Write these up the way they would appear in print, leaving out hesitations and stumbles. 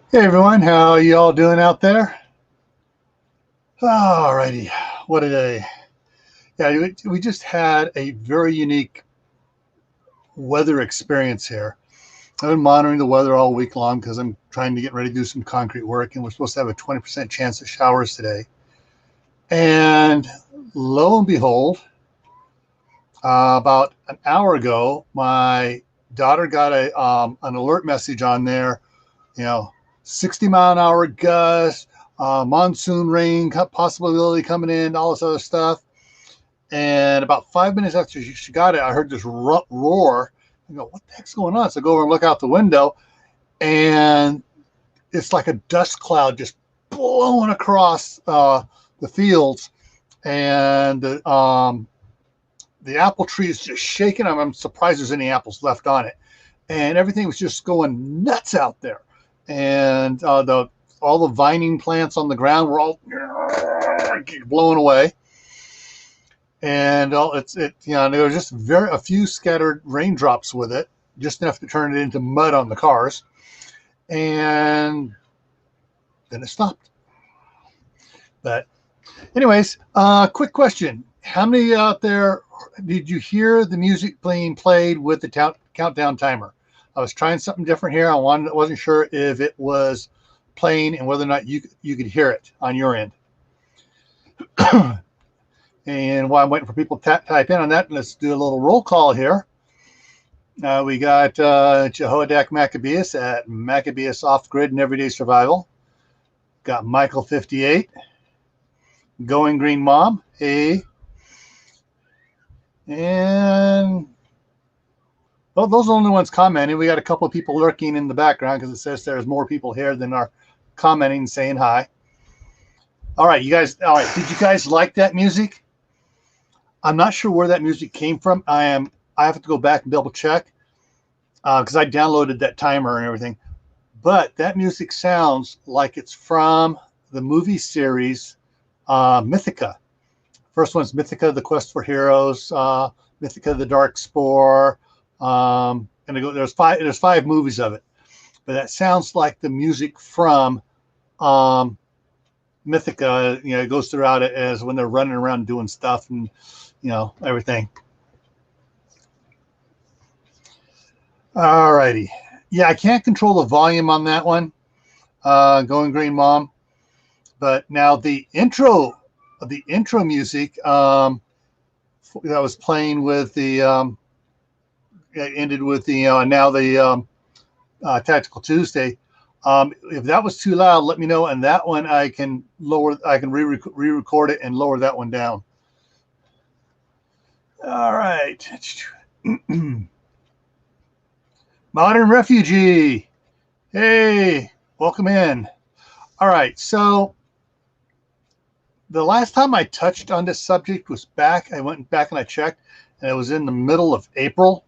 Hey everyone, how are you all doing out there? Alrighty, what a day. Yeah, we just had a very unique weather experience here. I've been monitoring the weather all week long because I'm trying to get ready to do some concrete work, and we're supposed to have a 20% chance of showers today. And lo and behold, about an hour ago, my daughter got a an alert message on there, you know, 60-mile-an-hour gust, monsoon rain possibility coming in, all this other stuff. And about 5 minutes after she got it, I heard this roar. I go, what the heck's going on? So I go over and look out the window, and it's like a dust cloud just blowing across the fields, and the apple tree is just shaking. I'm surprised there's any apples left on it, and everything was just going nuts out there. And the all the vining plants on the ground were all blown away. And there was just a few scattered raindrops with it, just enough to turn it into mud on the cars, and then it stopped. But anyways, quick question: how many out there did you hear the music being played with the countdown timer? I was trying something different here. I wasn't sure if it was playing and whether or not you could hear it on your end. And while I'm waiting for people to type in on that, let's do a little roll call here. We got Jehoiadak Maccabeus at Maccabeus Off Grid and Everyday Survival. Got Michael 58, Going Green Mom, hey. And well, those are the only ones commenting. We got a couple of people lurking in the background because it says there's more people here than are commenting, saying hi. All right, you guys. All right, did you guys like that music? I'm not sure where that music came from. I have to go back and double check because I downloaded that timer and everything. But that music sounds like it's from the movie series Mythica. First one's Mythica: The Quest for Heroes, Mythica: The Dark Spore, and there's five movies of it. But that sounds like the music from Mythica. It goes throughout it as when they're running around doing stuff and everything. All righty. Yeah, I can't control the volume on that one. Going Green Mom. But now the intro music that was playing with the it ended with the now the Tactical Tuesday. If that was too loud, let me know, and that one I can re-record it and lower that one down. All right. Modern Refugee. Hey, welcome in. All right. So the last time I touched on this subject was I went back and I checked, and it was in the middle of April.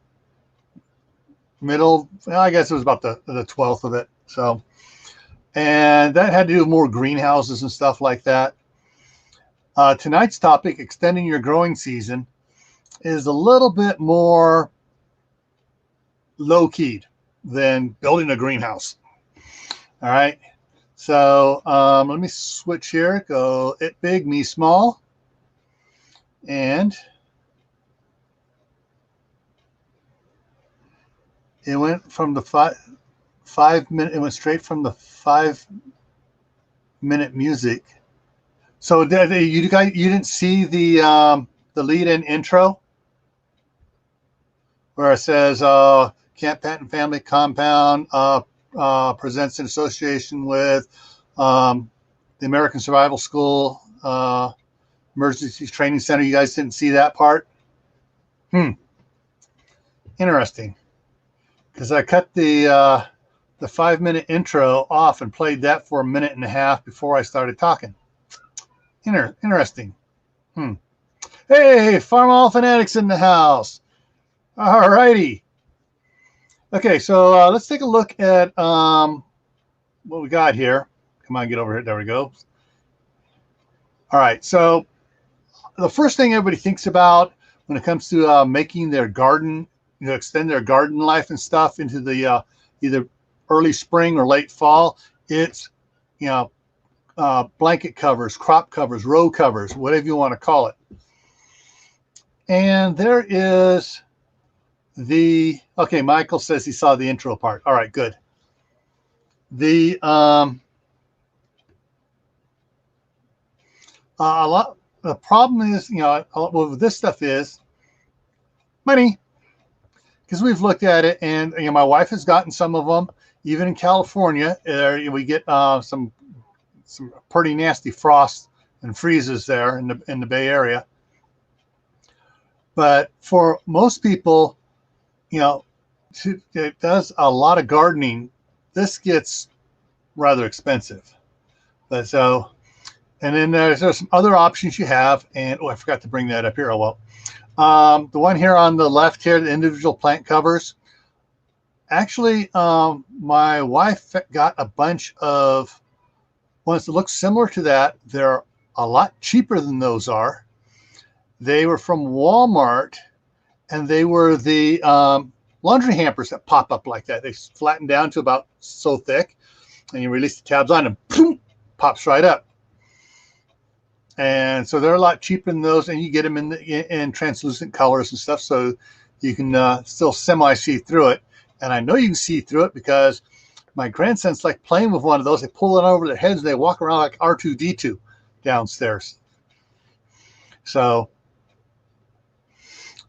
I guess it was about the 12th of it. So, and that had to do with more greenhouses and stuff like that. Tonight's topic, extending your growing season, is a little bit more low-keyed than building a greenhouse. All right. So let me switch here. Go it big, me small. And it went from the 5 minute. It went straight from the 5-minute music. So you didn't see the lead-in intro where it says Camppatton Family Compound presents in association with the American Survival School Emergency Training Center. You guys didn't see that part? Interesting. Because I cut the 5-minute intro off and played that for a minute and a half before I started talking. Interesting. Hey, Farm All Fanatics in the house. All righty. Okay, so let's take a look at what we got here. Come on, get over here. There we go. All right, so the first thing everybody thinks about when it comes to making their garden, extend their garden life and stuff into the either early spring or late fall, It's, you know, blanket covers, crop covers, row covers, whatever you want to call it. And there is the, okay, Michael says he saw the intro part. All right, good. The the problem is, you know, with this stuff is money, because we've looked at it, and you know, my wife has gotten some of them. Even in California, we get some pretty nasty frost and freezes there in the Bay Area. But for most people, you know, it does a lot of gardening, this gets rather expensive. But so, and then there's some other options you have. And oh, I forgot to bring that up here. Oh well, the one here on the left here, the individual plant covers. Actually, my wife got a bunch of ones that look similar to that. They're a lot cheaper than those are. They were from Walmart, and they were the laundry hampers that pop up like that. They flatten down to about so thick, and you release the tabs on, and boom, pops right up. And so they're a lot cheaper than those, and you get them in translucent colors and stuff, so you can still semi-see through it. And I know you can see through it because my grandsons like playing with one of those. They pull it over their heads, and they walk around like R2-D2 downstairs. So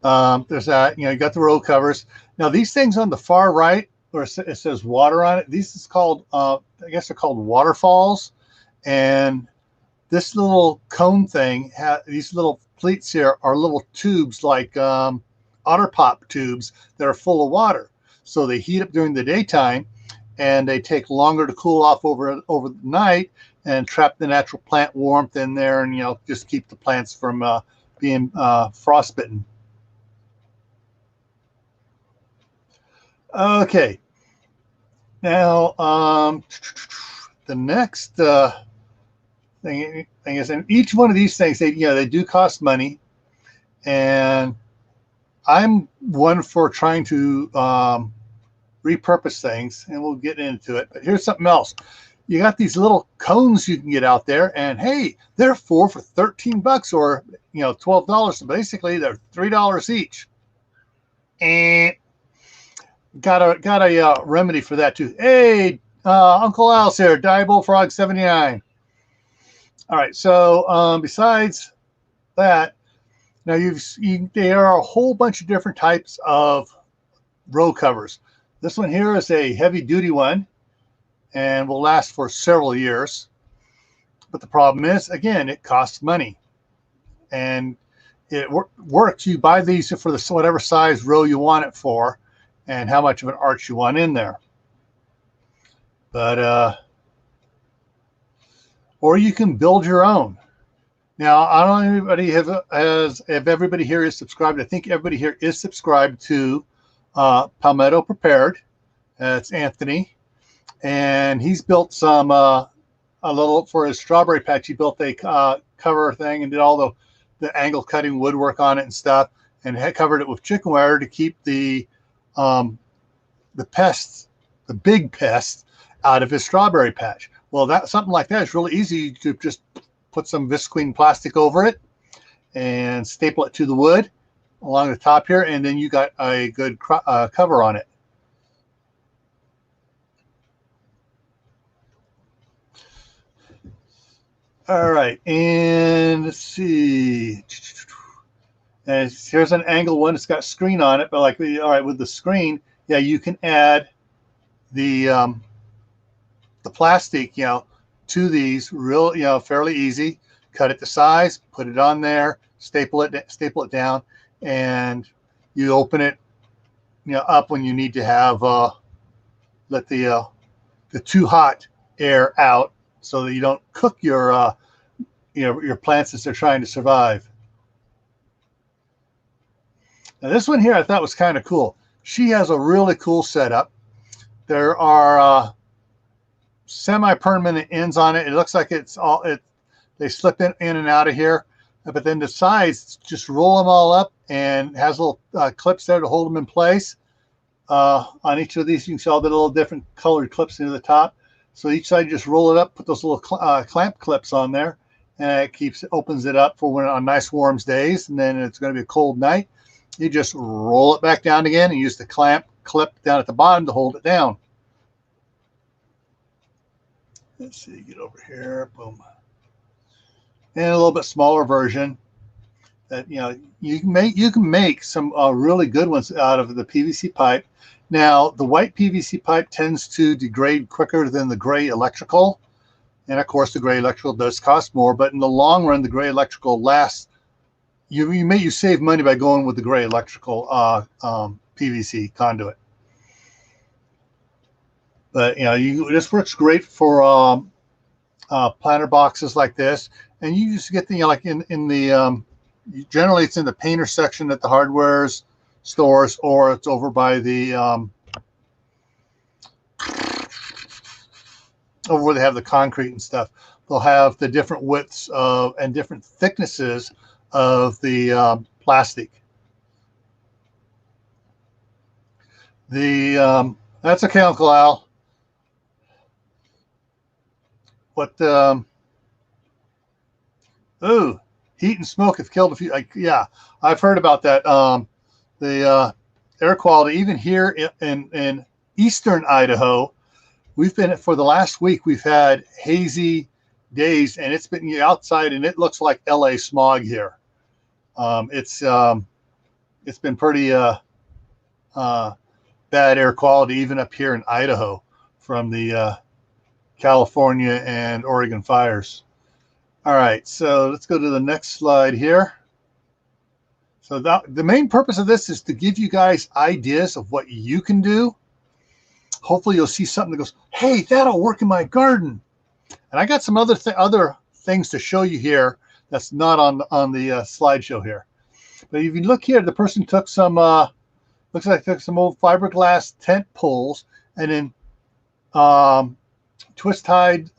there's that. You know, you got the row covers. Now these things on the far right, where it says water on it, these is called, I guess they're called waterfalls. And this little cone thing, these little pleats here are little tubes like otter pop tubes that are full of water. So they heat up during the daytime, and they take longer to cool off over the night, and trap the natural plant warmth in there, and you know, just keep the plants from being frostbitten. Okay, now the next thing is, and each one of these things, they do cost money, and I'm one for trying to repurpose things, and we'll get into it. But here's something else. You got these little cones you can get out there, and hey, they're for $13 or $12. So basically, they're $3 each. And got a remedy for that too. Hey, Uncle Al's here, Die Bullfrog 79. All right, so besides that, now there are a whole bunch of different types of row covers. This one here is a heavy duty one and will last for several years. But the problem is, again, it costs money. And it works. You buy these for whatever size row you want it for, and how much of an arch you want in there. But or you can build your own. Now, I don't know if everybody here is subscribed. I think everybody here is subscribed to Palmetto Prepared. That's Anthony, and he's built some a little for his strawberry patch. He built a cover thing and did all the angle cutting woodwork on it and stuff, and had covered it with chicken wire to keep the pests, the big pests, out of his strawberry patch. Well, something like that is really easy. To just put some visqueen plastic over it and staple it to the wood along the top here, and then you got a good cover on it. All right, and let's see. And here's an angle one. It's got a screen on it, but all right, with the screen, yeah, you can add the plastic, to these fairly easy. Cut it to size, put it on there, staple it down, and you open it, up when you need to have let the too hot air out, so that you don't cook your plants as they're trying to survive. Now this one here I thought was kind of cool. She has a really cool setup. There are semi-permanent ends on it. It looks like they slip in and out of here, but then the sides, just roll them all up, and has little clips there to hold them in place. On each of these, you can see all the little different colored clips into the top. So each side, you just roll it up, put those little clamp clips on there, and it opens it up for when on nice warm days, and then it's going to be a cold night. You just roll it back down again and use the clamp clip down at the bottom to hold it down. Let's see, get over here, boom. And a little bit smaller version that you can make some really good ones out of the PVC pipe. Now the white PVC pipe tends to degrade quicker than the gray electrical, and of course the gray electrical does cost more. But in the long run, the gray electrical lasts. You save money by going with the gray electrical PVC conduit. But this works great for planter boxes like this, and you just get the like in the generally it's in the painter section at the hardware stores, or it's over by the over where they have the concrete and stuff. They'll have the different widths of and different thicknesses of the plastic. That's okay, Uncle Al. What ooh, heat and smoke have killed a few. Yeah, I've heard about that. The air quality, even here in eastern Idaho, we've been for the last week. We've had hazy days, and it's been outside, and it looks like LA smog here. It's been pretty bad air quality even up here in Idaho from the California and Oregon fires. All right, so let's go to the next slide here. So the main purpose of this is to give you guys ideas of what you can do. Hopefully you'll see something that goes, hey, that'll work in my garden. And I got some other things to show you here that's not on the slideshow here. But if you look here, the person took some, looks like took some old fiberglass tent poles and then twist tied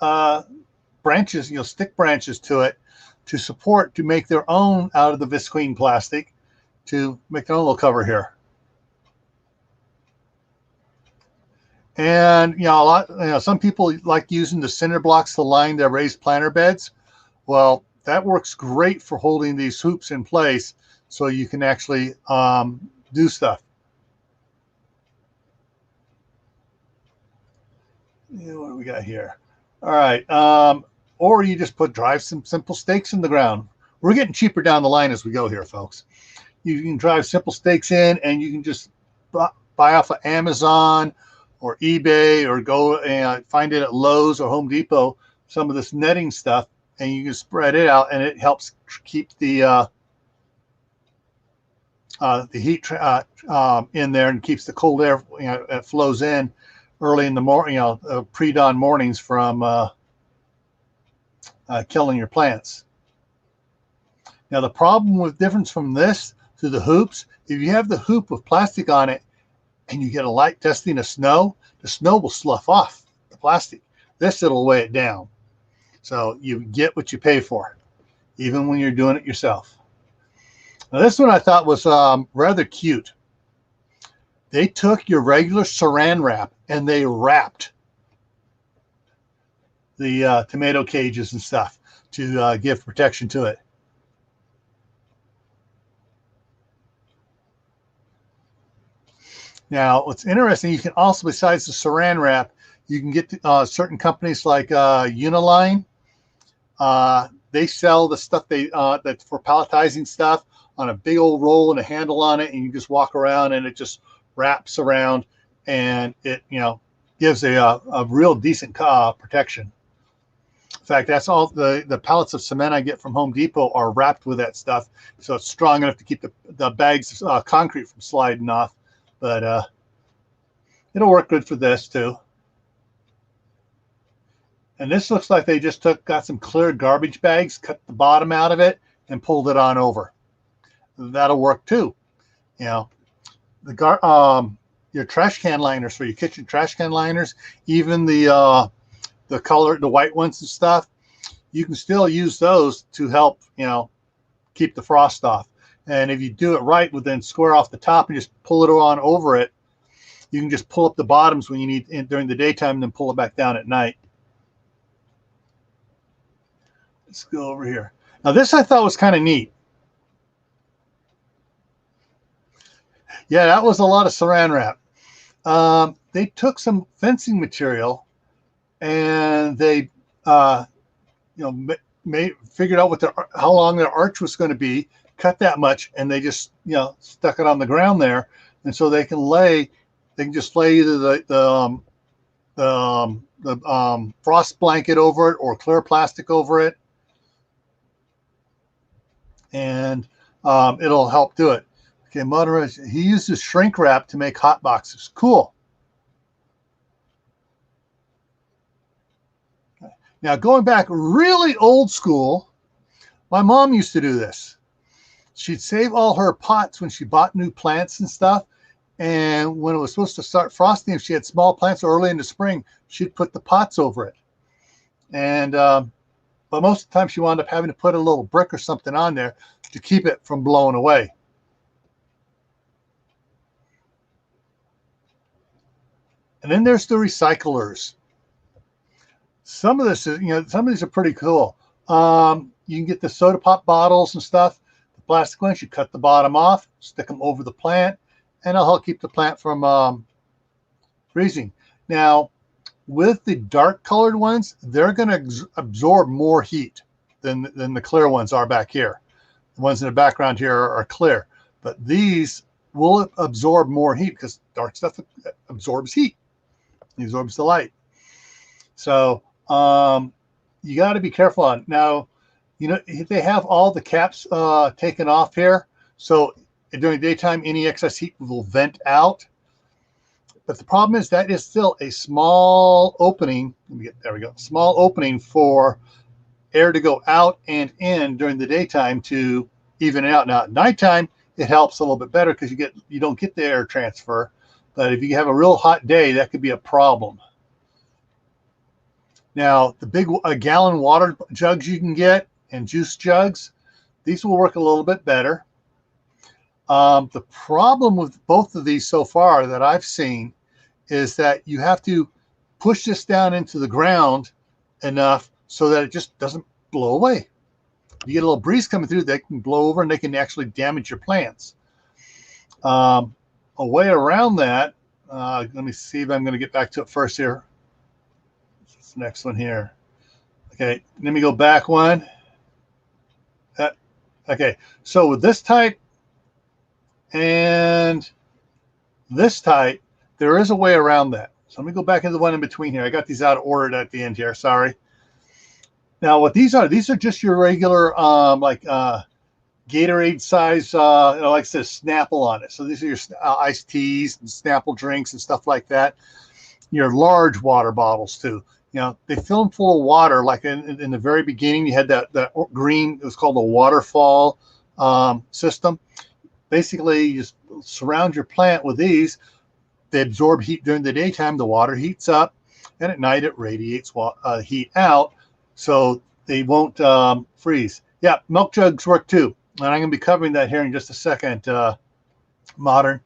branches, stick branches to it to make their own out of the visqueen plastic to make their own little cover here. And some people like using the cinder blocks to line their raised planter beds. Well, that works great for holding these hoops in place so you can actually do stuff. What do we got here? All right. Or you just drive some simple stakes in the ground. We're getting cheaper down the line as we go here, folks. You can drive simple stakes in, and you can just buy off of Amazon or eBay, or go and find it at Lowe's or Home Depot, some of this netting stuff, and you can spread it out, and it helps keep the heat in there, and keeps the cold air it flows in early in the morning, pre-dawn mornings from killing your plants. Now the problem with difference from this to the hoops, if you have the hoop with plastic on it and you get a light dusting of snow, the snow will slough off the plastic. This, it'll weigh it down. So you get what you pay for, even when you're doing it yourself. Now this one I thought was rather cute. They took your regular saran wrap and they wrapped the tomato cages and stuff to give protection to it. Now, what's interesting, you can also, besides the saran wrap, you can get certain companies like Uniline. They sell the stuff that's for palletizing stuff on a big old roll and a handle on it, and you just walk around and it just wraps around, and it gives a real decent protection. In fact, that's all the pallets of cement I get from Home Depot are wrapped with that stuff, so it's strong enough to keep the bags of concrete from sliding off. But it'll work good for this too. And this looks like they just got some clear garbage bags, cut the bottom out of it, and pulled it on over. That'll work too. Your trash can liners for your kitchen trash can liners, even the white ones and stuff, you can still use those to help keep the frost off. And if you do it right, with then square off the top and just pull it on over it, you can just pull up the bottoms when you need during the daytime and then pull it back down at night. Let's go over here. Now this I thought was kind of neat. Yeah, that was a lot of saran wrap. They took some fencing material and they, figured out how long their arch was going to be, cut that much, and they just, stuck it on the ground there, and so they can just lay either the frost blanket over it or clear plastic over it, and it'll help do it. Okay, Mother, he uses shrink wrap to make hot boxes. Cool. Now, going back really old school, my mom used to do this. She'd save all her pots when she bought new plants and stuff. And when it was supposed to start frosting, if she had small plants early in the spring, she'd put the pots over it. And but most of the time she wound up having to put a little brick or something on there to keep it from blowing away. And then there's the recyclers. Some of this is, some of these are pretty cool. You can get the soda pop bottles and stuff. The plastic ones, you cut the bottom off, stick them over the plant, and it'll help keep the plant from freezing. Now, with the dark colored ones, they're going to absorb more heat than the clear ones are back here. The ones in the background here are clear, but these will absorb more heat because dark stuff absorbs heat. It absorbs the light. So you got to be careful on. Now, they have all the caps taken off here. So during daytime, any excess heat will vent out. But the problem is that is still a small opening. There we go. Small opening for air to go out and in during the daytime to even it out. Now at nighttime, it helps a little bit better because you don't get the air transfer. But if you have a real hot day, that could be a problem. Now, the big gallon water jugs you can get and juice jugs, these will work a little bit better. The problem with both of these so far that I've seen is that you have to push this down into the ground enough so that it just doesn't blow away. You get a little breeze coming through, they can blow over and they can actually damage your plants. A way around that, let me see if I'm going to get back to it first here. This next one here. Okay, let me go back one. Okay, so with this type and this type, there is a way around that. So let me go back into the one in between here. I got these out of order at the end here. Sorry. Now, what these are just your regular, Gatorade size, like I said, Snapple on it. So these are your iced teas and Snapple drinks and stuff like that. Your large water bottles too. They fill them full of water. Like in the very beginning, you had that green. It was called a waterfall system. Basically, you just surround your plant with these. They absorb heat during the daytime. The water heats up, and at night it radiates heat out, so they won't freeze. Yeah, milk jugs work too, and I'm going to be covering that here in just a second. Modern.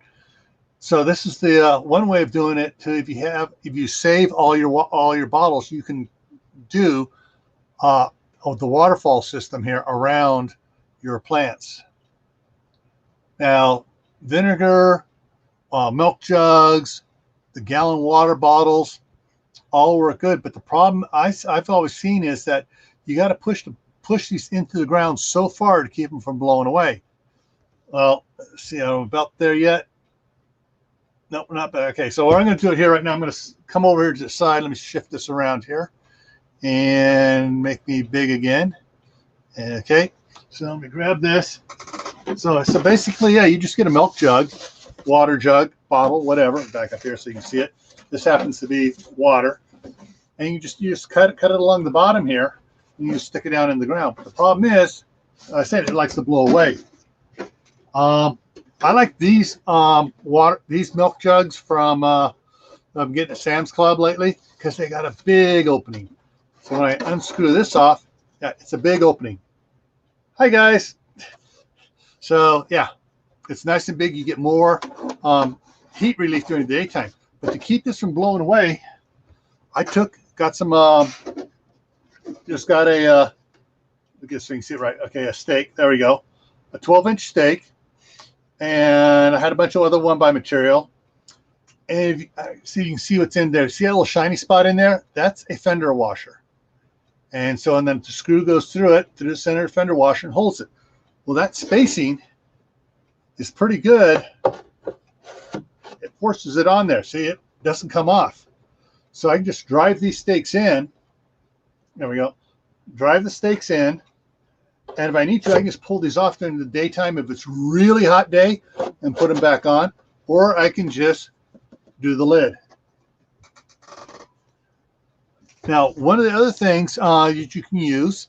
So this is the one way of doing it. If you save all your bottles, you can do the waterfall system here around your plants. Now, vinegar, milk jugs, the gallon water bottles, all work good. But the problem I've always seen is that you got to push these into the ground so far to keep them from blowing away. Well, let's see, I'm about there yet. No, we're not back. Okay, so what I'm going to do it here right now, I'm going to come over here to the side. Let me shift this around here and make me big again. Okay, so let me grab this. So basically, yeah, you just get a milk jug, water jug, bottle, whatever. Back up here so you can see it. This happens to be water, and you just cut it along the bottom here, and you just stick it down in the ground. But the problem is, I said it likes to blow away. I like these these milk jugs from I'm getting at Sam's Club lately because they got a big opening. So when I unscrew this off, yeah, it's a big opening. Hi guys. So yeah, it's nice and big. You get more heat relief during the daytime. But to keep this from blowing away, I got some just got a Because so you can see it right. Okay, a stake. There we go. A 12-inch stake. And I had a bunch of other 1x material. And if, so you can see what's in there. See that little shiny spot in there? That's a fender washer. And so, and then the screw goes through it, through the center fender washer and holds it. Well, that spacing is pretty good. It forces it on there. See, it doesn't come off. So I can just drive these stakes in. There we go. Drive the stakes in. And if I need to, I can just pull these off during the daytime if it's really hot day and put them back on. Or I can just do the lid. Now, one of the other things that you can use,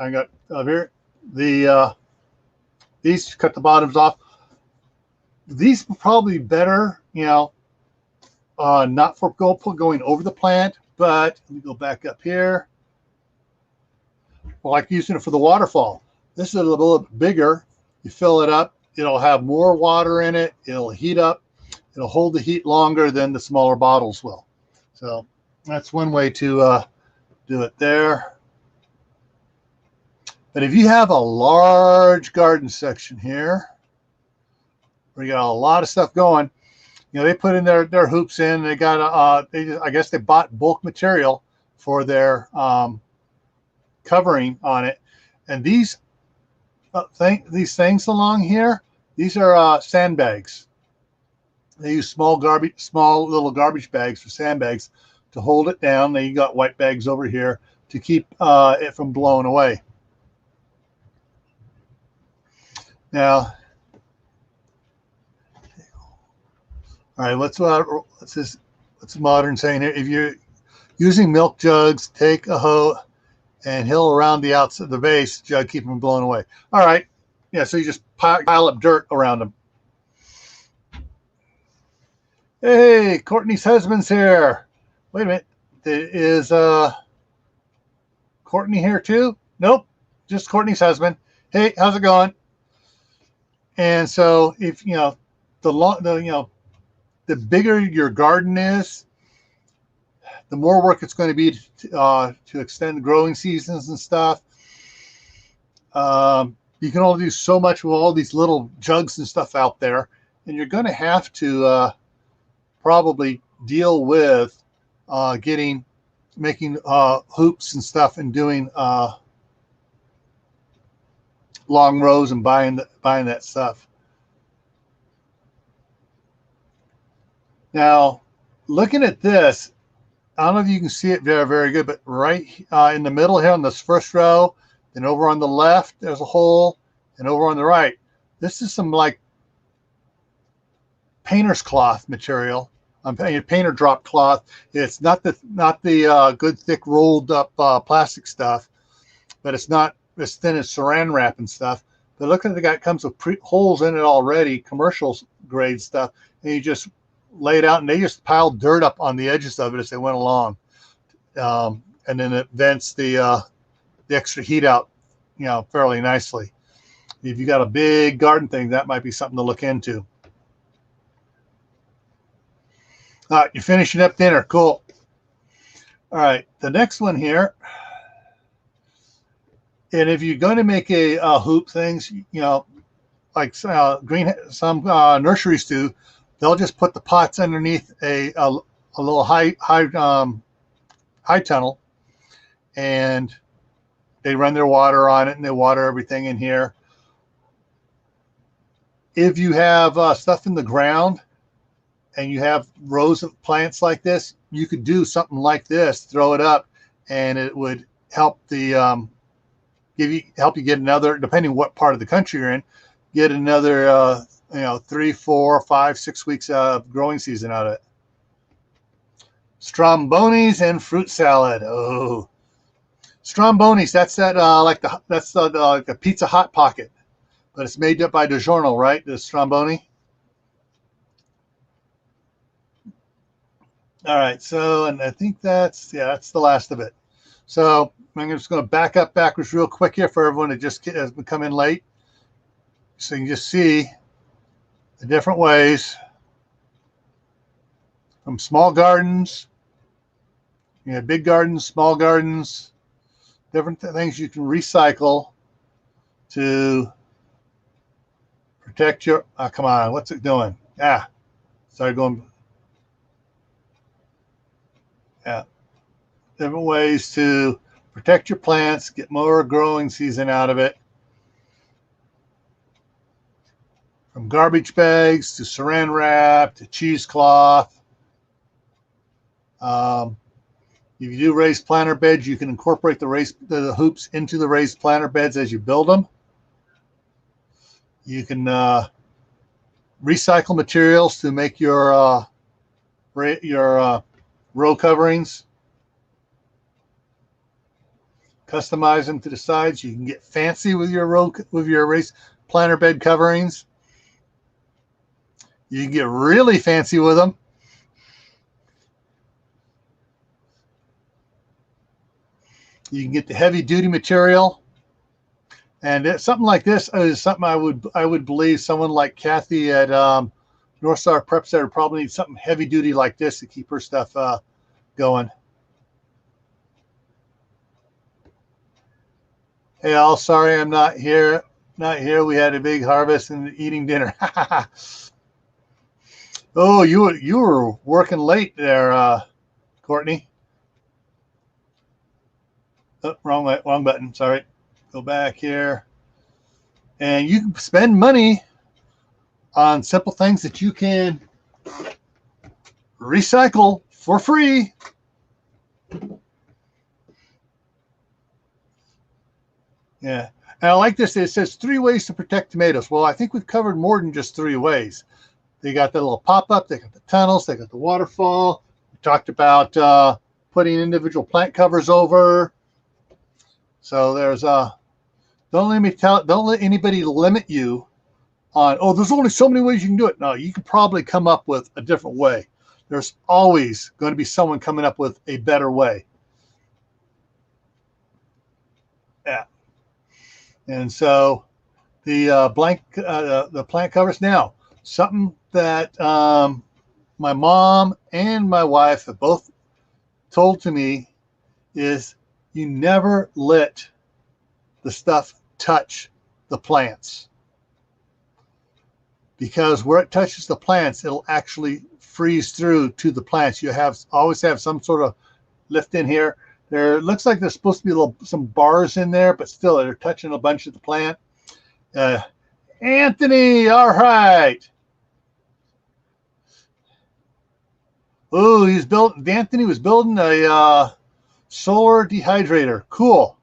I got here, these cut the bottoms off. These will probably be better, you know, not for going over the plant, but let me go back up here. Well, like using it for the waterfall. This is a little bit bigger. You fill it up, it'll have more water in it. It'll heat up. It'll hold the heat longer than the smaller bottles will. So that's one way to do it there. But if you have a large garden section here, where you got a lot of stuff going, you know, they put in their hoops in. They got I guess they bought bulk material for their covering on it. And these things along here, these are sandbags. They use small little garbage bags for sandbags to hold it down. Then you got white bags over here to keep it from blowing away. Now, all right, what's modern saying here? If you're using milk jugs, take a hoe and hill around the outside of the base jug, keep them blowing away. All right, yeah. So you just pile up dirt around them. Hey, Courtney's husband's here. Wait a minute. Is Courtney here too? Nope, just Courtney's husband. Hey, how's it going? And so, if you know the bigger your garden is, the more work it's going to be to extend the growing seasons and stuff. You can only do so much with all these little jugs and stuff out there, and you're going to have to probably deal with making hoops and stuff and doing long rows and buying that stuff. Now, looking at this, I don't know if you can see it very, very good, but right in the middle here on this first row, then over on the left, there's a hole, and over on the right, this is some like painter's cloth material. Painter drop cloth. It's not the good thick rolled up plastic stuff, but it's not as thin as saran wrap and stuff. But look at the guy, it comes with holes in it already, commercial grade stuff, and you just lay it out, and they just piled dirt up on the edges of it as they went along, and then it vents the extra heat out, you know, fairly nicely. If you got a big garden thing, that might be something to look into. All right, you're finishing up dinner. Cool. All right, the next one here. And if you're going to make a hoop things, you know, like some nurseries do, they'll just put the pots underneath a little high tunnel, and they run their water on it, and they water everything in here. If you have stuff in the ground and you have rows of plants like this, you could do something like this, throw it up, and it would help the help you get another, depending what part of the country you're in, get another 3, 4, 5, 6 weeks of growing season out of it. Strombonis and fruit salad. Oh, Strombonis. That's like the pizza hot pocket, but it's made up by DiGiorno, right? The Stromboni. All right. So, and I think that's the last of it. So I'm just going to backwards real quick here for everyone that just has come in late, so you can just see the different ways from small gardens. You have big gardens, small gardens, different things you can recycle to protect your, come on, what's it doing? Yeah, started going, yeah, different ways to protect your plants, get more growing season out of it. From garbage bags to saran wrap to cheesecloth. If you do raised planter beds, you can incorporate the hoops into the raised planter beds as you build them. You can recycle materials to make your row coverings. Customize them to the sides. You can get fancy with your raised planter bed coverings. You can get really fancy with them. You can get the heavy duty material, and something like this is something I would believe someone like Kathy at North Star Prep Center probably needs something heavy duty like this to keep her stuff going. Hey, all, sorry I'm not here. We had a big harvest and eating dinner. Oh, you were working late there, Courtney. Oh, wrong button. Sorry. Go back here. And you can spend money on simple things that you can recycle for free. Yeah. And I like this. It says 3 ways to protect tomatoes. Well, I think we've covered more than just 3 ways. They got the little pop-up. They got the tunnels. They got the waterfall. We talked about putting individual plant covers over. So there's don't let anybody limit you on, oh, there's only so many ways you can do it. No, you can probably come up with a different way. There's always going to be someone coming up with a better way. Yeah. And so the plant covers now, something that my mom and my wife have both told to me is you never let the stuff touch the plants, because where it touches the plants, it'll actually freeze through to the plants. You always have some sort of lift in here. There looks like there's supposed to be some bars in there, but still they're touching a bunch of the plant. Anthony, all right. Oh, Anthony was building a solar dehydrator. Cool.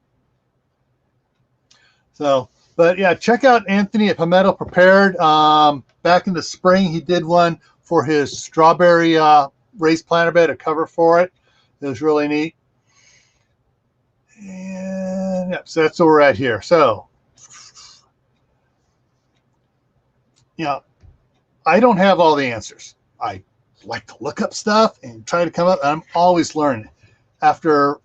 So, but yeah, check out Anthony at Palmetto Prepared. Back in the spring, he did one for his strawberry raised planter bed, a cover for it. It was really neat. And yep, so that's where we're at here. So, I don't have all the answers. I like to look up stuff and try to come up. I'm always learning. After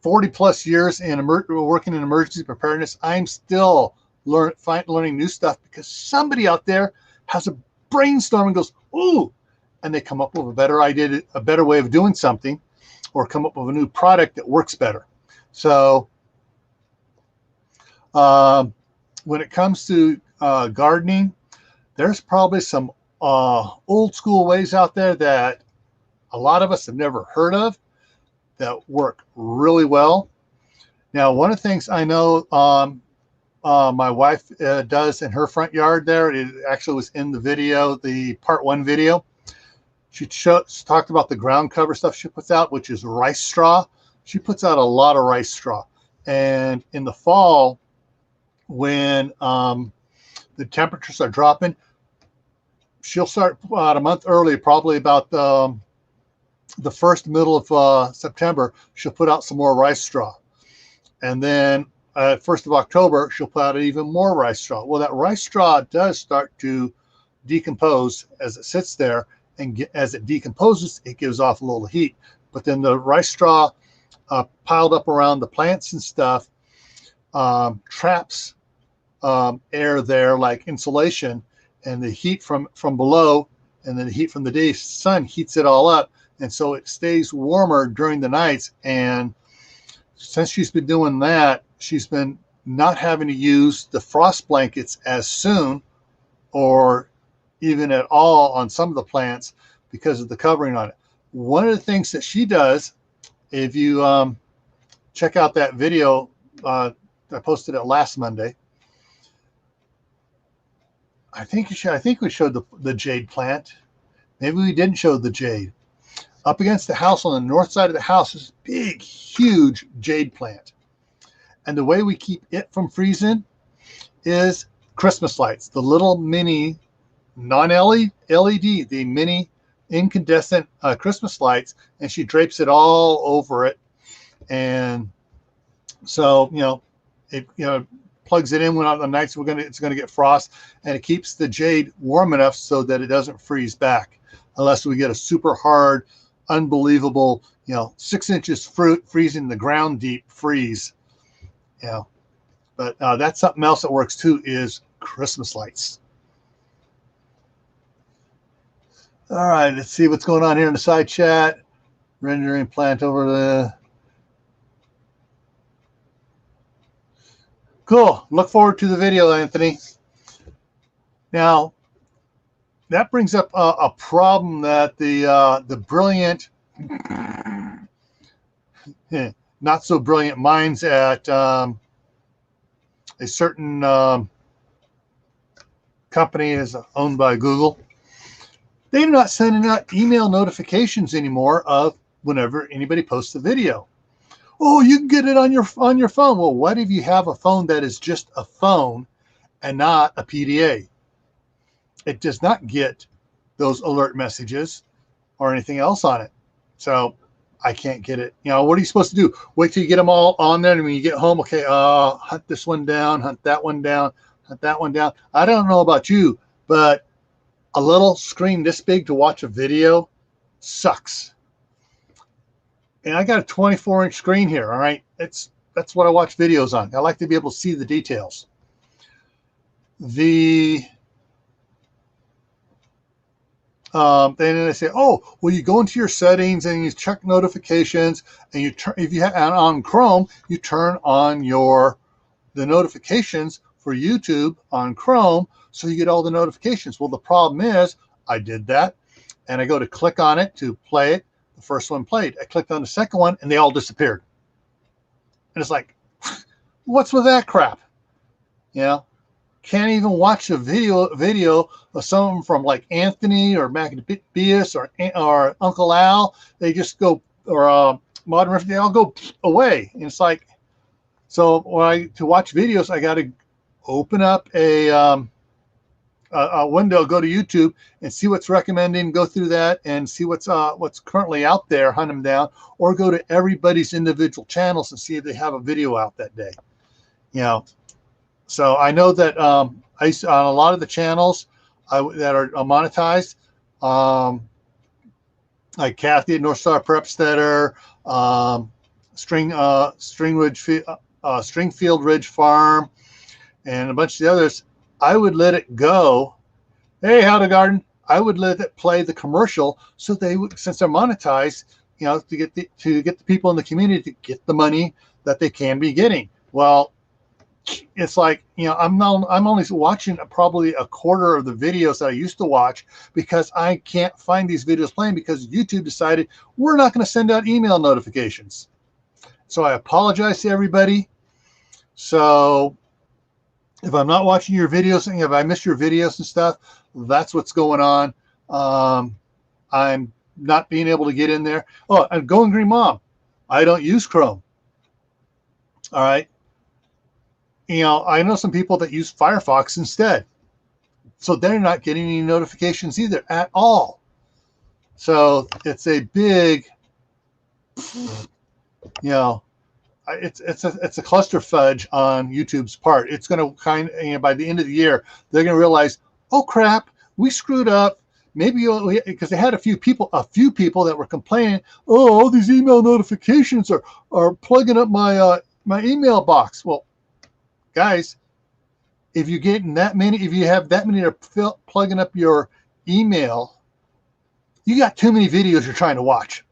40 plus years in working in emergency preparedness, I'm still learning new stuff, because somebody out there has a brainstorm and goes, ooh, and they come up with a better idea, a better way of doing something, or come up with a new product that works better. So when it comes to gardening, there's probably some old school ways out there that a lot of us have never heard of that work really well. Now, one of the things I know my wife does in her front yard there, it actually was in the video, the part 1 video. She talked about the ground cover stuff she puts out, which is rice straw. She puts out a lot of rice straw. And in the fall, when the temperatures are dropping, she'll start about a month early, probably about the first middle of September, she'll put out some more rice straw. And then 1st of October, she'll put out even more rice straw. Well, that rice straw does start to decompose as it sits there, and as it decomposes, it gives off a little heat. But then the rice straw piled up around the plants and stuff traps air there like insulation, and the heat from below and then the heat from the day sun heats it all up, and so it stays warmer during the nights, and since she's been doing that, she's been not having to use the frost blankets as soon or even at all on some of the plants because of the covering on it. One of the things that she does, if you check out that video, I posted it last Monday. I think we showed the jade plant. Maybe we didn't show the jade. Up against the house on the north side of the house is a big, huge jade plant. And the way we keep it from freezing is Christmas lights, the little mini non-LED, the mini incandescent Christmas lights, and she drapes it all over it. And so, it plugs it in when on the nights it's gonna get frost, and it keeps the jade warm enough so that it doesn't freeze back, unless we get a super hard, unbelievable, 6 inches freezing the ground deep freeze. But that's something else that works too, is Christmas lights. All right, let's see what's going on here in the side chat. Rendering plant over the. Cool. Look forward to the video, Anthony. Now, that brings up a problem that the brilliant, not so brilliant minds at a certain company is owned by Google. They're not sending out email notifications anymore of whenever anybody posts a video. Oh, you can get it on your phone. Well, what if you have a phone that is just a phone and not a PDA? It does not get those alert messages or anything else on it. So I can't get it. What are you supposed to do? Wait till you get them all on there, and when you get home, okay, hunt this one down, hunt that one down, hunt that one down. I don't know about you, but a little screen this big to watch a video sucks. And I got a 24-inch screen here, all right? That's what I watch videos on. I like to be able to see the details. Then they say, oh, well, you go into your settings and you check notifications, and you turn, if you have on Chrome, you turn on the notifications for YouTube on Chrome, so you get all the notifications. Well, the problem is I did that, and I go to click on it to play it. The first one played. I clicked on the second one, and they all disappeared. And it's like, what's with that crap? Can't even watch a video of someone from like Anthony or Maccabeus or Uncle Al. They just go, or Modern Riff, they all go away. And it's like, so to watch videos, I got to open up a window, go to YouTube and see what's recommending, go through that and see what's currently out there, hunt them down, or go to everybody's individual channels and see if they have a video out that day. So I know that on a lot of the channels that are monetized, like Kathy at North Star Prepstetter, Stringfield Ridge Farm, and a bunch of the others, I would let it go. Hey, How to Garden. I would let it play the commercial, so they would, since they're monetized, to get the people in the community to get the money that they can be getting. Well, it's like, I'm only watching probably a quarter of the videos that I used to watch because I can't find these videos playing because YouTube decided we're not going to send out email notifications. So I apologize to everybody. So if I'm not watching your videos, and if I miss your videos and stuff, that's what's going on. I'm not being able to get in there. Oh, and Going Green Mom, I don't use Chrome. All right. I know some people that use Firefox instead. So they're not getting any notifications either at all. So it's a big, it's a cluster fudge on YouTube's part. It's going to by the end of the year, they're going to realize, oh crap, we screwed up. Maybe because they had a few people that were complaining, oh, all these email notifications are plugging up my email box. Well, guys, if you have that many that are plugging up your email, you got too many videos you're trying to watch.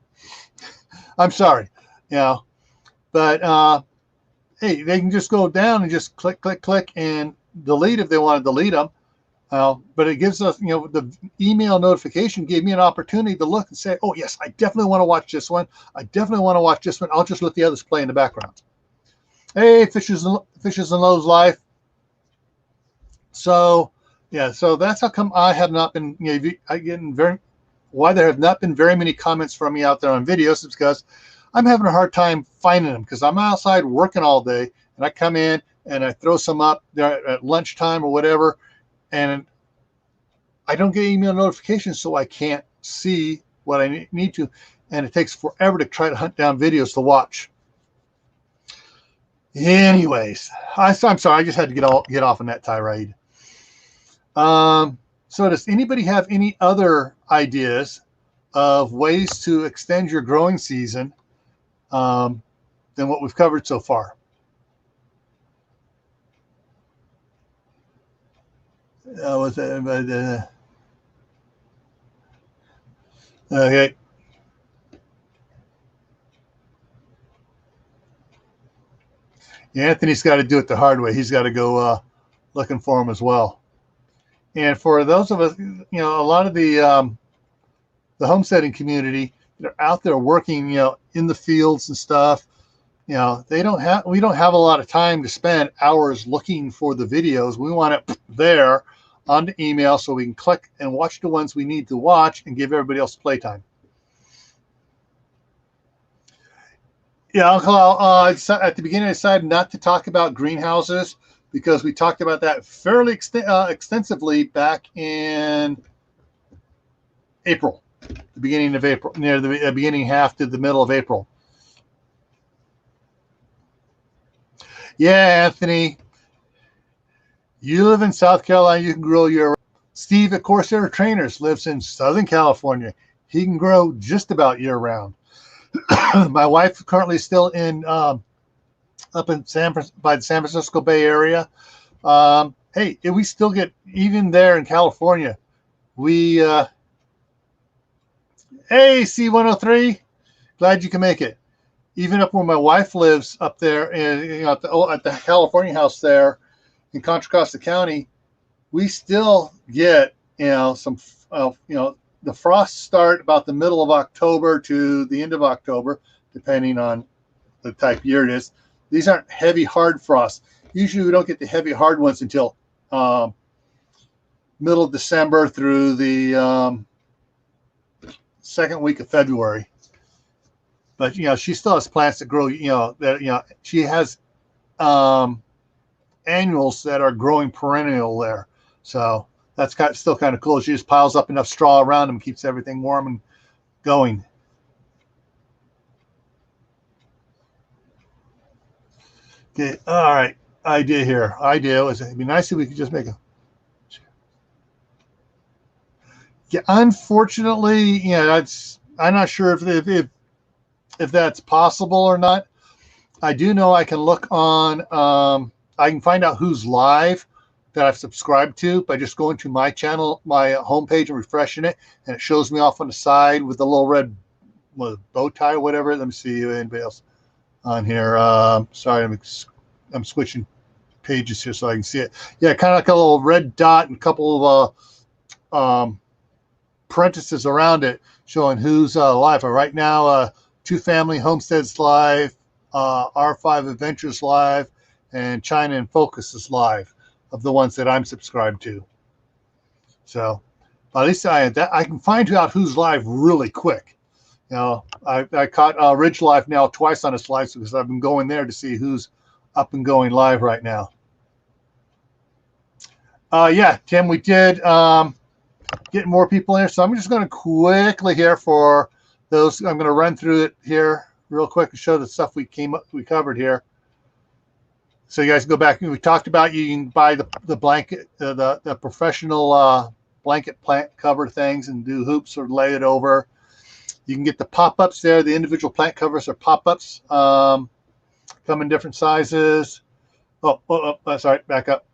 I'm sorry. But hey, they can just go down and just click, click, click, and delete if they want to delete them. But it gives us, the email notification gave me an opportunity to look and say, oh, yes, I definitely want to watch this one. I definitely want to watch this one. I'll just let the others play in the background. Hey, Fishes and Loaves Life. So, yeah, so that's how come I have not been, why there have not been very many comments from me out there on videos is because I'm having a hard time finding them because I'm outside working all day and I come in and I throw some up there at lunchtime or whatever, and I don't get email notifications, so I can't see what I need to, and it takes forever to try to hunt down videos to watch. Anyways, I'm sorry, I just had to get off on that tirade. So does anybody have any other ideas of ways to extend your growing season than what we've covered so far? Okay. Yeah, Anthony's got to do it the hard way. He's got to go looking for them as well. And for those of us, a lot of the homesteading community, they're out there working, in the fields and stuff. We don't have a lot of time to spend hours looking for the videos. We want it there on the email so we can click and watch the ones we need to watch and give everybody else playtime. Yeah, Uncle Al, at the beginning I decided not to talk about greenhouses because we talked about that fairly extensively back in April, the beginning of April, near the beginning half to the middle of April. Yeah, Anthony, you live in South Carolina, you can grow year. Steve at Corsair Trainers lives in Southern California. He can grow just about year round. My wife currently still in up in by the San Francisco Bay Area. Hey, we still get, even there in California, we hey, C103, glad you can make it. Even up where my wife lives up there in, at the California house there in Contra Costa County, we still get some the frosts start about the middle of October to the end of October, depending on the type of year it is. These aren't heavy, hard frosts. Usually we don't get the heavy, hard ones until middle of December through the second week of February. But, she still has plants that grow, she has annuals that are growing perennial there. So that's still kind of cool. She just piles up enough straw around them, keeps everything warm and going. Okay, all right. Idea was it'd be nice if we could just make a. Yeah, unfortunately, I'm not sure if that's possible or not. I do know I can look on. I can find out who's live that I've subscribed to by just going to my channel, my homepage, and refreshing it, and it shows me off on the side with the little red bow tie or whatever. Let me see anybody else on here. Sorry, I'm switching pages here so I can see it. Yeah, kind of like a little red dot and a couple of parentheses around it showing who's live. Right now, Two Family Homesteads live, R5 Adventures live, and China in Focus is live, of the ones that I'm subscribed to. So at least I can find out who's live really quick. I caught Ridge Live now twice on its live because I've been going there to see who's up and going live right now. Yeah, Tim, we did get more people in here. So I'm just going to quickly here for those. I'm going to run through it here real quick and show the stuff we covered here. So you guys go back. We talked about you can buy the blanket, the professional blanket plant cover things and do hoops or lay it over. You can get the pop-ups there. The individual plant covers are pop-ups. Come in different sizes. Oh, sorry. Back up.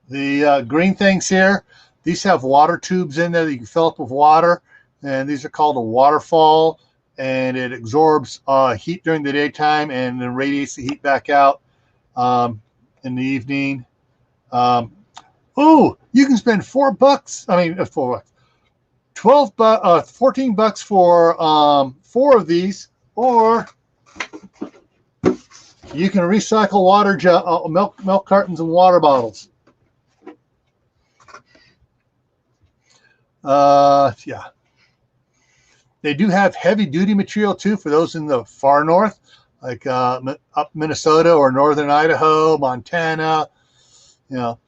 The green things here, these have water tubes in there that you can fill up with water, and these are called a waterfall. and it absorbs heat during the daytime and then radiates the heat back out in the evening. Oh, you can spend $4. I mean, $4. 14 bucks for 4 of these, or you can recycle water milk cartons and water bottles. Yeah. They do have heavy duty material too for those in the far north, like up Minnesota or northern Idaho, Montana. You know,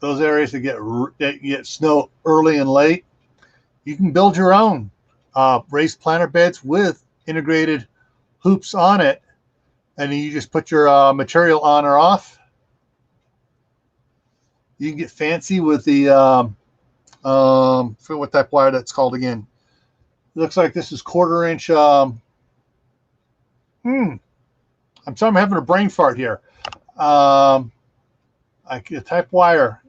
those areas that get snow early and late. You can build your own raised planter beds with integrated hoops on it, and you just put your material on or off. You can get fancy with the I forget what type of wire that's called again. It looks like this is 1/4 inch. I'm sorry, I'm having a brain fart here. A type wire.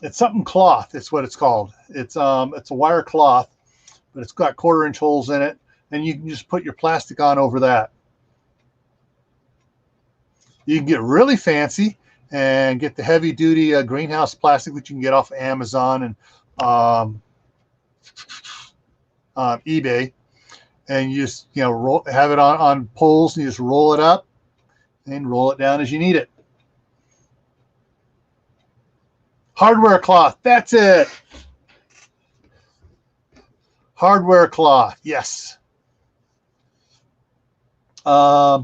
It's something cloth. It's what it's called. It's a wire cloth, but it's got 1/4 inch holes in it, and you can just put your plastic on over that. You can get really fancy and get the heavy duty greenhouse plastic that you can get off of Amazon and eBay, and you just have it on poles, and you just roll it up and roll it down as you need it. Hardware cloth, that's it. Hardware cloth, yes. Yeah.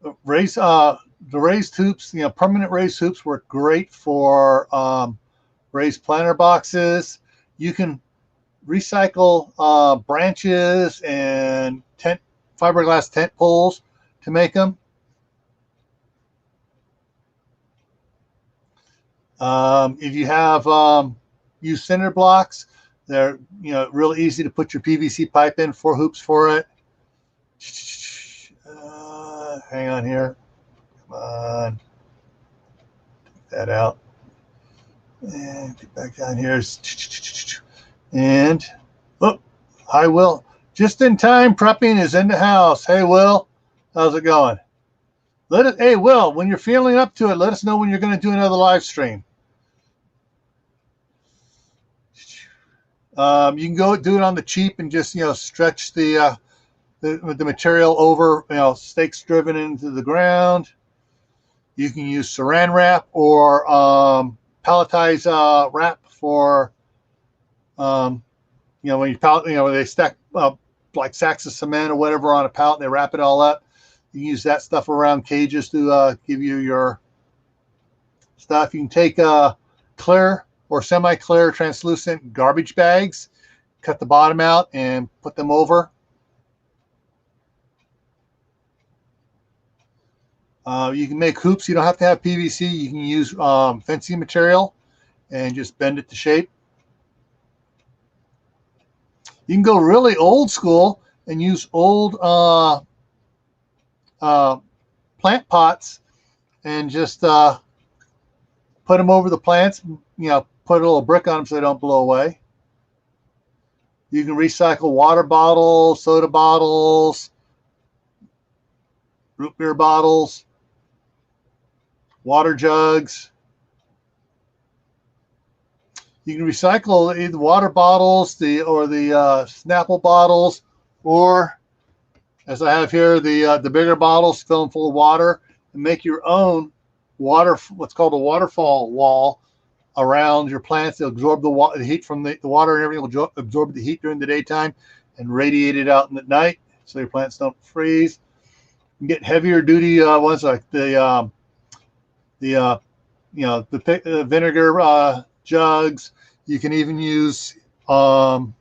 The raised hoops, permanent raised hoops work great for raised planter boxes. You can recycle branches and fiberglass tent poles to make them. If you have used cinder blocks, they're really easy to put your PVC pipe in, 4 hoops for it. Hang on here. Come on. Take that out. And get back down here. And oh, hi Will. Just in time, prepping is in the house. Hey Will, how's it going? Hey Will, when you're feeling up to it, let us know when you're going to do another live stream. You can go do it on the cheap and just stretch the material over, stakes driven into the ground. You can use saran wrap or palletized wrap for when you pallet, they stack like sacks of cement or whatever on a pallet and they wrap it all up. You can use that stuff around cages to give you your stuff. You can take clear or semi-clear translucent garbage bags, cut the bottom out and put them over. You can make hoops. You don't have to have PVC. You can use fencing material and just bend it to shape. You can go really old school and use old plant pots and just put them over the plants, put a little brick on them so they don't blow away. You can recycle water bottles, soda bottles, root beer bottles, water jugs. You can recycle either water bottles, the Snapple bottles, or as I have here, the bigger bottles, fill them full of water, and make your own what's called a waterfall wall around your plants. They'll absorb the heat from the water, and everything will absorb the heat during the daytime and radiate it out in the night, so your plants don't freeze. You can get heavier duty ones like the vinegar jugs. You can even use old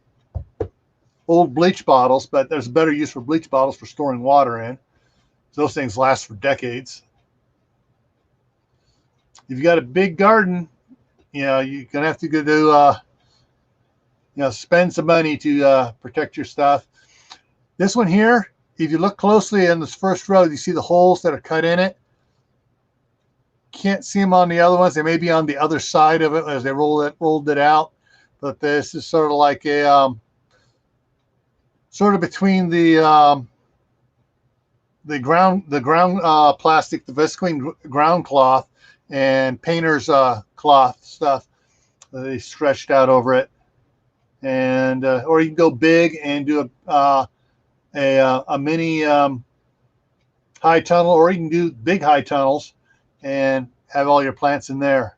bleach bottles, but there's a better use for bleach bottles for storing water in. So those things last for decades. If you got a big garden, you're gonna have to go do spend some money to protect your stuff. This one here, if you look closely in this first row, you see the holes that are cut in it. Can't see them on the other ones. They may be on the other side of it as they rolled it out. but this is sort of like a sort of between the ground plastic, the visqueen ground cloth, and painter's cloth stuff. They stretched out over it, and or you can go big and do a mini high tunnel, or you can do big high tunnels and have all your plants in there.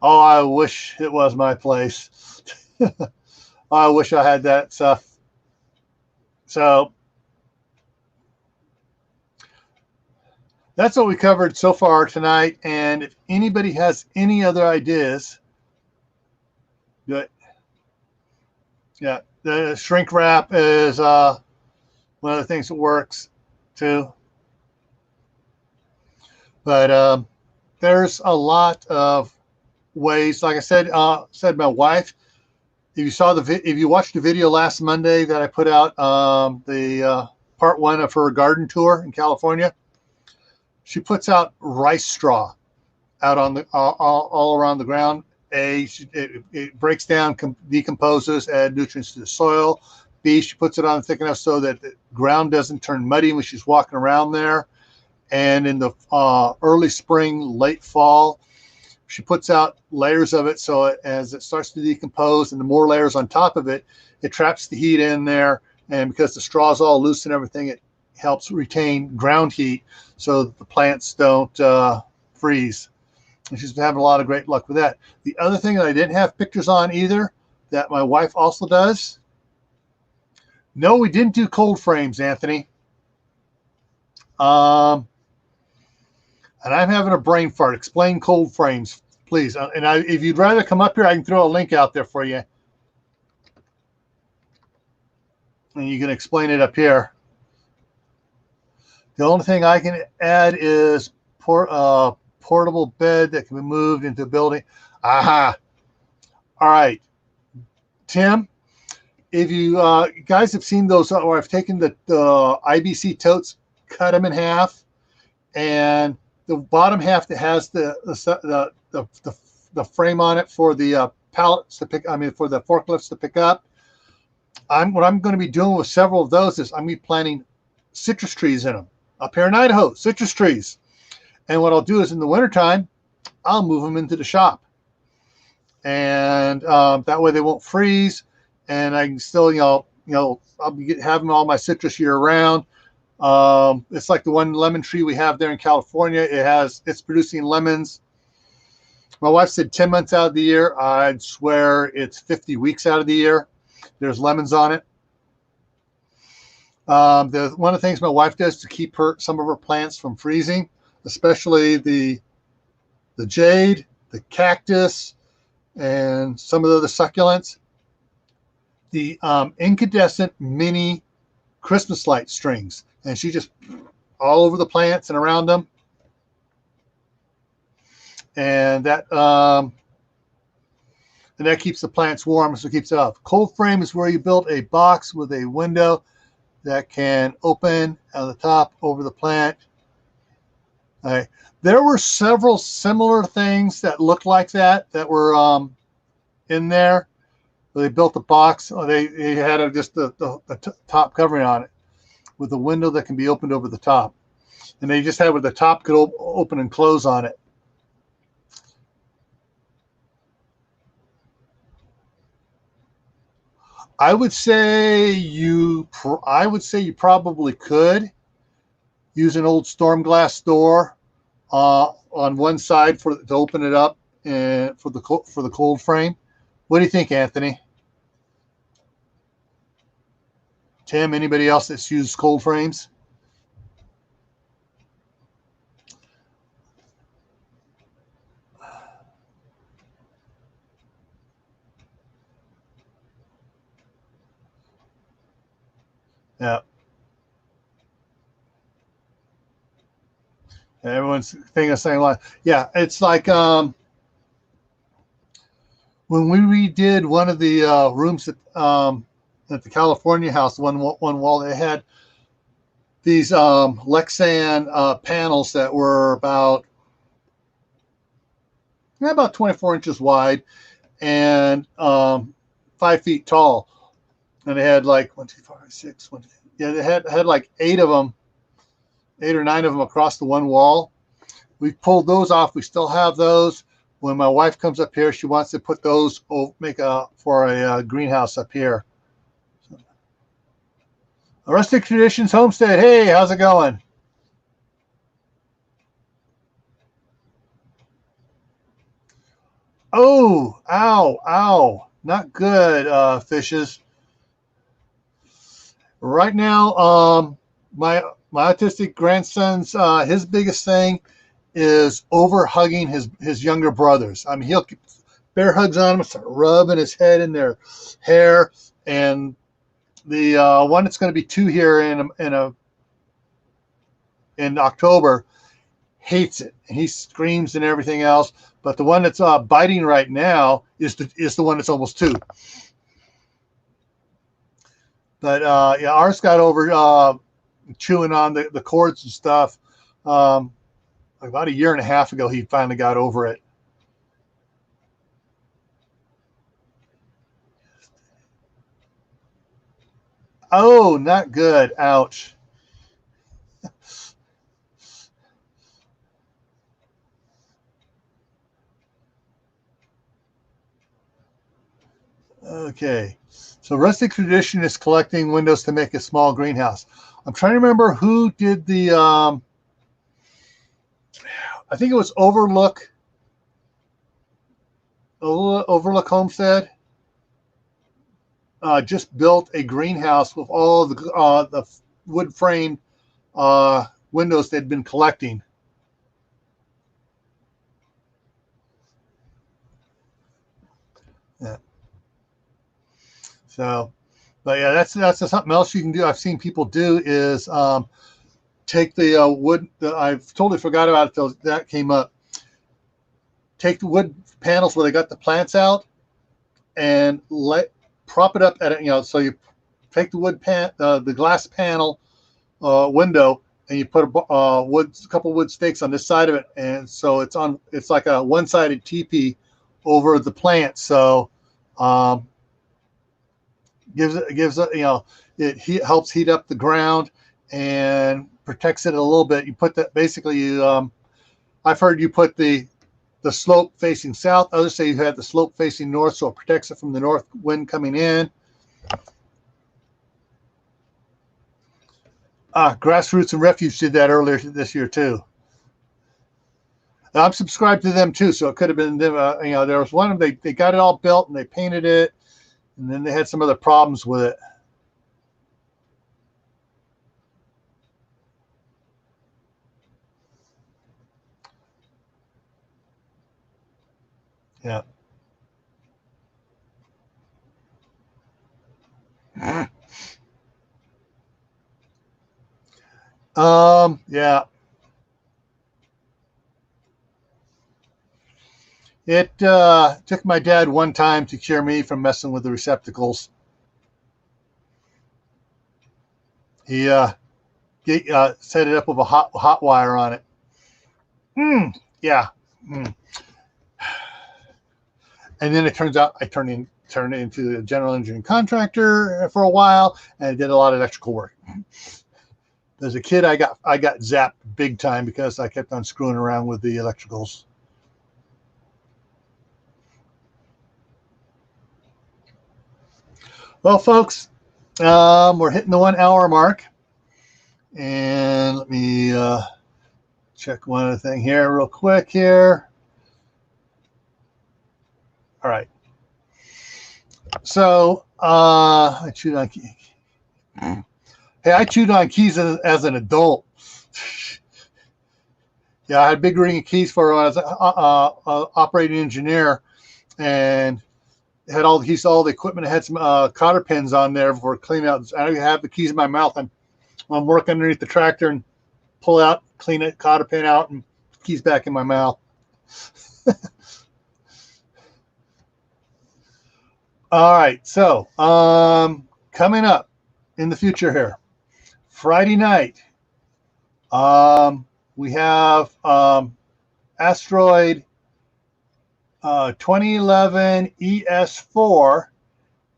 Oh, I wish it was my place. I wish I had that stuff. So that's what we covered so far tonight. And if anybody has any other ideas, good. Yeah, the shrink wrap is one of the things that works too. But there's a lot of ways. Like I said, my wife. If you watched the video last Monday that I put out, the part 1 of her garden tour in California, she puts out rice straw out on the all around the ground. It breaks down, decomposes, add nutrients to the soil. B, she puts it on thick enough so that the ground doesn't turn muddy when she's walking around there. And in the early spring, late fall, she puts out layers of it, so as it starts to decompose and the more layers on top of it, it traps the heat in there. And because the straw is all loose and everything, it helps retain ground heat so that the plants don't freeze. And she's having a lot of great luck with that. The other thing that I didn't have pictures on either, that my wife also does. No, we didn't do cold frames, Anthony. And I'm having a brain fart. Explain cold frames, please. And if you'd rather come up here, I can throw a link out there for you. And you can explain it up here. The only thing I can add is portable bed that can be moved into a building. Aha. All right. Tim, if you guys have seen those, or I've taken the IBC totes, cut them in half, and the bottom half that has the frame on it for the pallets to pick, for the forklifts to pick up. What I'm going to be doing with several of those is I'm going to be planting citrus trees in them. Up here in Idaho, citrus trees. And what I'll do is in the wintertime, I'll move them into the shop. And that way they won't freeze. And I can still, I'll be having all my citrus year round. It's like the one lemon tree we have there in California. It's producing lemons. My wife said 10 months out of the year. I'd swear it's 50 weeks out of the year. There's lemons on it. One of the things my wife does to keep some of her plants from freezing, especially the jade, the cactus, and some of the other succulents, the incandescent mini Christmas light strings. And she just all over the plants and around them. And that keeps the plants warm, so it keeps it off. Cold frame is where you build a box with a window that can open at the top over the plant. All right. There were several similar things that looked like that were in there. They built a box. They had just the top covering on it with a window that can be opened over the top. And they just had where the top could open and close on it. I would say you probably could use an old storm glass door on one side to open it up and for the cold frame. What do you think, Anthony? Tim, anybody else that's used cold frames? Yeah. Everyone's thinking the same line. Yeah, it's like when we redid one of the rooms at the California house, one wall, they had these Lexan panels that were about 24 inches wide, and 5 feet tall. And they had like 1, 2, 5, 6, 1, 2, yeah, they had like 8 of them, 8 or 9 of them across the one wall. We pulled those off. We still have those. When my wife comes up here, she wants to put those, make for a greenhouse up here. Rustic Traditions Homestead. Hey, how's it going? Oh, ow, ow. Not good, fishes. Right now, my autistic grandson's his biggest thing is over hugging his younger brothers. I mean, he'll bear hugs on them, start rubbing his head in their hair, and the one that's going to be 2 here in October hates it. He screams and everything else. But the one that's biting right now is the one that's almost 2. But yeah, ours got over chewing on the cords and stuff. About 1.5 years ago, he finally got over it. Oh, not good. Ouch. Okay. So Rustic Tradition is collecting windows to make a small greenhouse. I'm trying to remember who did the, I think it was Overlook Homestead. Just built a greenhouse with all the wood framed windows they'd been collecting. Yeah. So, but yeah, that's something else you can do. I've seen people do is take the wood. I've totally forgot about it till that came up. Take the wood panels where they got the plants out, and prop it up at it. So you take the the glass panel window, and you put a couple wood stakes on this side of it, and so it's like a one-sided teepee over the plant. So gives it helps heat up the ground and protects it a little bit. You put that basically. I've heard you put the slope facing south. Others say you had the slope facing north, so it protects it from the north wind coming in. Grassroots and Refuge did that earlier this year too. I'm subscribed to them too, so it could have been them. There was one of them, they got it all built and they painted it, and then they had some other problems with it. Yeah. Yeah. It took my dad one time to cure me from messing with the receptacles. He set it up with a hot wire on it. Yeah. And then it turns out I turned it into a general engineering contractor for a while, and I did a lot of electrical work. As a kid, I got zapped big time because I kept on screwing around with the electricals. Well, folks, we're hitting the 1 hour mark, and let me check one other thing here real quick here. All right. So I chewed on keys. Hey, I chewed on keys as an adult. Yeah, I had a big ring of keys for when I was an operating engineer, and had all the equipment. I had some cotter pins on there for cleaning out. I have the keys in my mouth. I'm working underneath the tractor and pull out, clean it, cotter pin out, and keys back in my mouth. All right, so coming up in the future here, Friday night, we have Asteroid 2011 ES4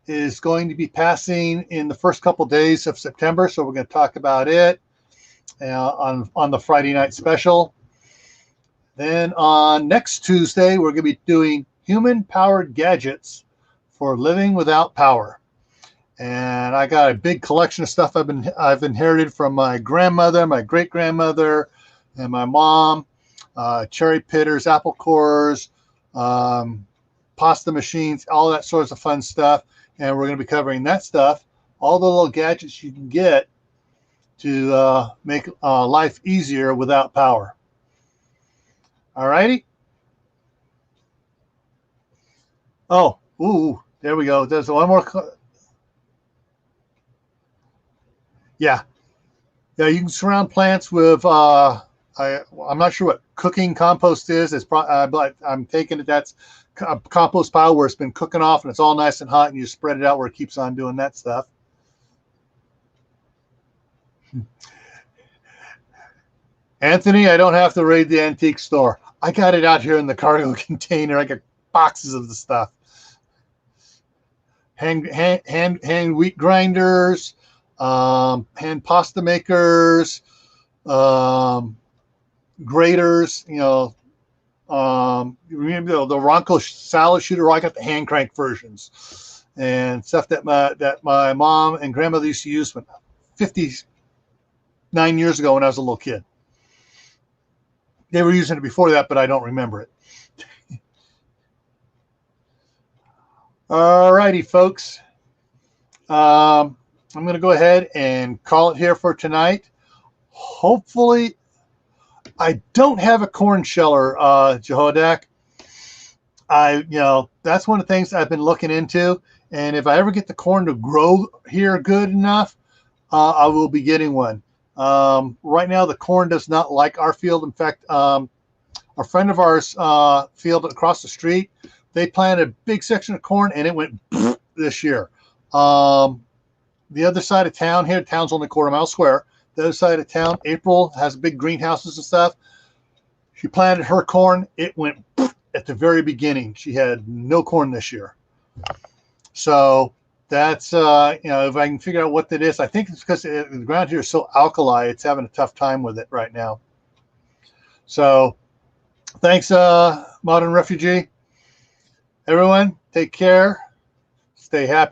is going to be passing in the first couple days of September, so we're going to talk about it on the Friday night special. Then on next Tuesday, we're going to be doing human-powered gadgets for living without power. And I got a big collection of stuff I've inherited from my grandmother, my great-grandmother, and my mom. Cherry pitters, apple cores, pasta machines, all that sorts of fun stuff. And we're going to be covering that stuff, all the little gadgets you can get to make life easier without power. All righty. Oh, ooh, there we go. There's one more. Yeah, you can surround plants with. I'm not sure what cooking compost is. It's but I'm taking it that's a compost pile where it's been cooking off and it's all nice and hot, and you spread it out where it keeps on doing that stuff. Anthony, I don't have to raid the antique store. I got it out here in the cargo container. I got boxes of the stuff. Hand wheat grinders, hand pasta makers, graters. Remember the Ronco salad shooter? I got the hand crank versions and stuff that my mom and grandmother used to use 59 years ago when I was a little kid. They were using it before that, but I don't remember it. All righty, folks. I'm going to go ahead and call it here for tonight. Hopefully, I don't have a corn sheller, Jehodak. That's one of the things I've been looking into. And if I ever get the corn to grow here good enough, I will be getting one. Right now, the corn does not like our field. In fact, a friend of ours field across the street, they planted a big section of corn and it went this year. The other side of town here, town's only a quarter-mile square. The other side of town, April has big greenhouses and stuff. She planted her corn. It went at the very beginning. She had no corn this year. So that's, if I can figure out what that is, I think it's because the ground here is so alkali, it's having a tough time with it right now. So thanks, Modern Refugee. Everyone, take care. Stay happy.